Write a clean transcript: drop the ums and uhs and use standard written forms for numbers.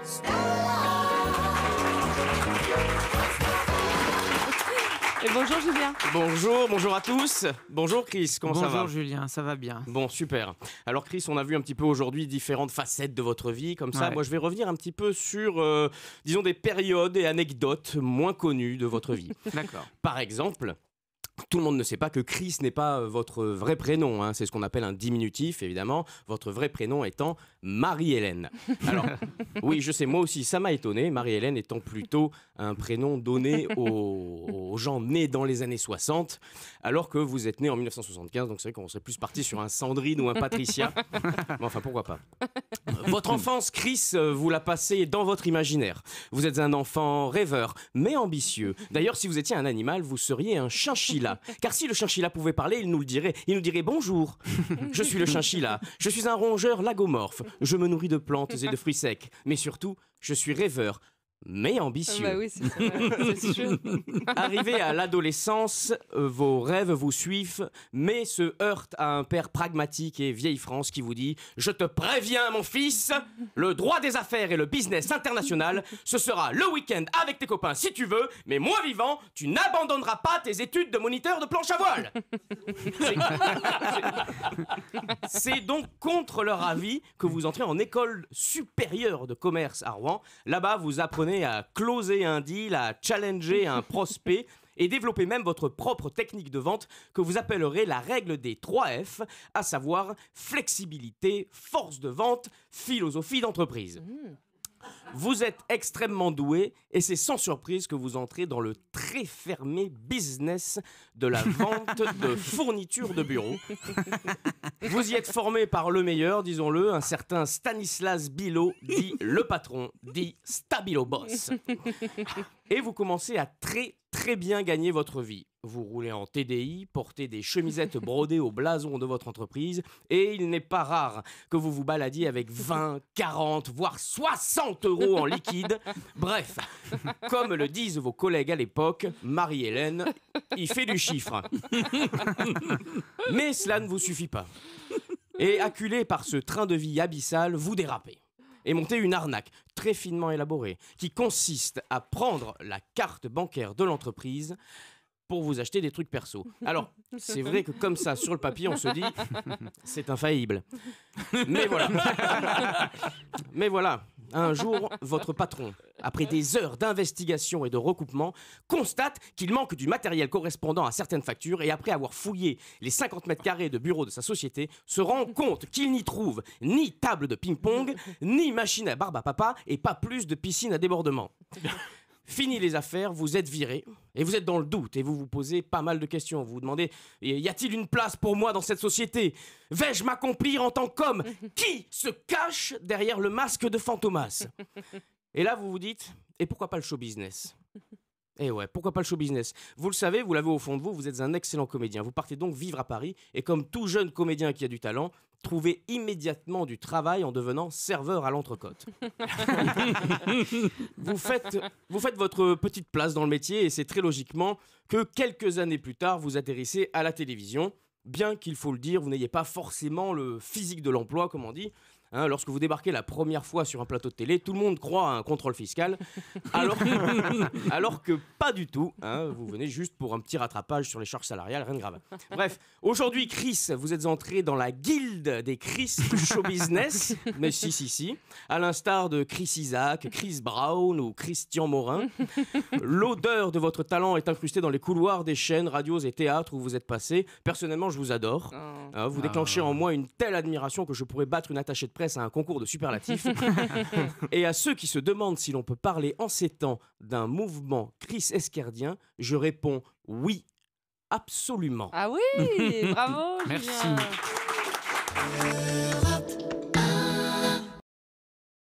Et bonjour Julien. Bonjour à tous. Bonjour Chris, comment ça va? Bonjour Julien, ça va bien. Bon, super. Alors Chris, on a vu un petit peu aujourd'hui différentes facettes de votre vie, comme ça. Ouais. Moi, je vais revenir un petit peu sur, disons, des périodes et anecdotes moins connues de votre vie. D'accord. Par exemple... Tout le monde ne sait pas que Chris n'est pas votre vrai prénom, hein. C'est ce qu'on appelle un diminutif, évidemment, votre vrai prénom étant Marie-Hélène. Alors, oui, je sais, moi aussi, ça m'a étonné, Marie-Hélène étant plutôt un prénom donné aux gens nés dans les années 60, alors que vous êtes né en 1975, donc c'est vrai qu'on serait plus parti sur un Sandrine ou un Patricia. Mais enfin, pourquoi pas. Votre enfance, Chris, vous la passez dans votre imaginaire. Vous êtes un enfant rêveur, mais ambitieux. D'ailleurs, si vous étiez un animal, vous seriez un chinchilla. Car si le chinchilla pouvait parler, il nous le dirait. Il nous dirait bonjour. Je suis le chinchilla. Je suis un rongeur lagomorphe. Je me nourris de plantes et de fruits secs. Mais surtout, je suis rêveur. Mais ambitieux. Bah oui, c'est sûr. Arrivé à l'adolescence, vos rêves vous suivent, mais se heurtent à un père pragmatique et vieille France qui vous dit « Je te préviens, mon fils, le droit des affaires et le business international, ce sera le week-end avec tes copains si tu veux, mais moi vivant, tu n'abandonneras pas tes études de moniteur de planche à voile. » C'est donc contre leur avis que vous entrez en école supérieure de commerce à Rouen. Là-bas, vous apprenez à closer un deal, à challenger un prospect et développer même votre propre technique de vente que vous appellerez la règle des 3 F, à savoir flexibilité, force de vente, philosophie d'entreprise. Vous êtes extrêmement doué et c'est sans surprise que vous entrez dans le très fermé business de la vente de fournitures de bureau. Vous y êtes formé par le meilleur, disons-le, un certain Stanislas Bilot, dit le patron, dit Stabilo Boss. Et vous commencez à très bien gagner votre vie. Vous roulez en TDI, portez des chemisettes brodées au blason de votre entreprise et il n'est pas rare que vous vous baladiez avec 20, 40, voire 60 € en liquide. Bref, comme le disent vos collègues à l'époque, Marie-Hélène, il fait du chiffre. Mais cela ne vous suffit pas. Et acculé par ce train de vie abyssal, vous dérapez. Et montez une arnaque très finement élaborée qui consiste à prendre la carte bancaire de l'entreprise pour vous acheter des trucs perso. Alors, c'est vrai que comme ça, sur le papier, on se dit c'est infaillible. Mais voilà, un jour, votre patron, après des heures d'investigation et de recoupement, constate qu'il manque du matériel correspondant à certaines factures et après avoir fouillé les 50 mètres carrés de bureau de sa société, se rend compte qu'il n'y trouve ni table de ping-pong, ni machine à barbe à papa et pas plus de piscine à débordement. Fini les affaires, vous êtes viré et vous êtes dans le doute et vous vous posez pas mal de questions. Vous vous demandez, y a-t-il une place pour moi dans cette société? Vais-je m'accomplir en tant qu'homme? Qui se cache derrière le masque de Fantomas? Et là, vous vous dites, et pourquoi pas le show business? Et ouais, pourquoi pas le show business? Vous le savez, vous l'avez au fond de vous, vous êtes un excellent comédien. Vous partez donc vivre à Paris et comme tout jeune comédien qui a du talent, trouvez immédiatement du travail en devenant serveur à l'entrecôte. Vous faites votre petite place dans le métier et c'est très logiquement que quelques années plus tard, vous atterrissez à la télévision. Bien qu'il faut le dire, vous n'ayez pas forcément le physique de l'emploi, comme on dit. Hein, lorsque vous débarquez la première fois sur un plateau de télé, tout le monde croit à un contrôle fiscal, alors que pas du tout. Hein, vous venez juste pour un petit rattrapage sur les charges salariales, rien de grave. Bref, aujourd'hui, Chris, vous êtes entré dans la guilde des Chris du show business, mais si, à l'instar de Chris Isaac, Chris Brown ou Christian Morin. L'odeur de votre talent est incrustée dans les couloirs des chaînes, radios et théâtres où vous êtes passé. Personnellement, je vous adore. Vous déclenchez en moi une telle admiration que je pourrais battre une attachée de presse à un concours de superlatifs. Et à ceux qui se demandent si l'on peut parler en ces temps d'un mouvement Chris Esquerdien, je réponds oui, absolument. Ah oui, bravo. Merci. Julien.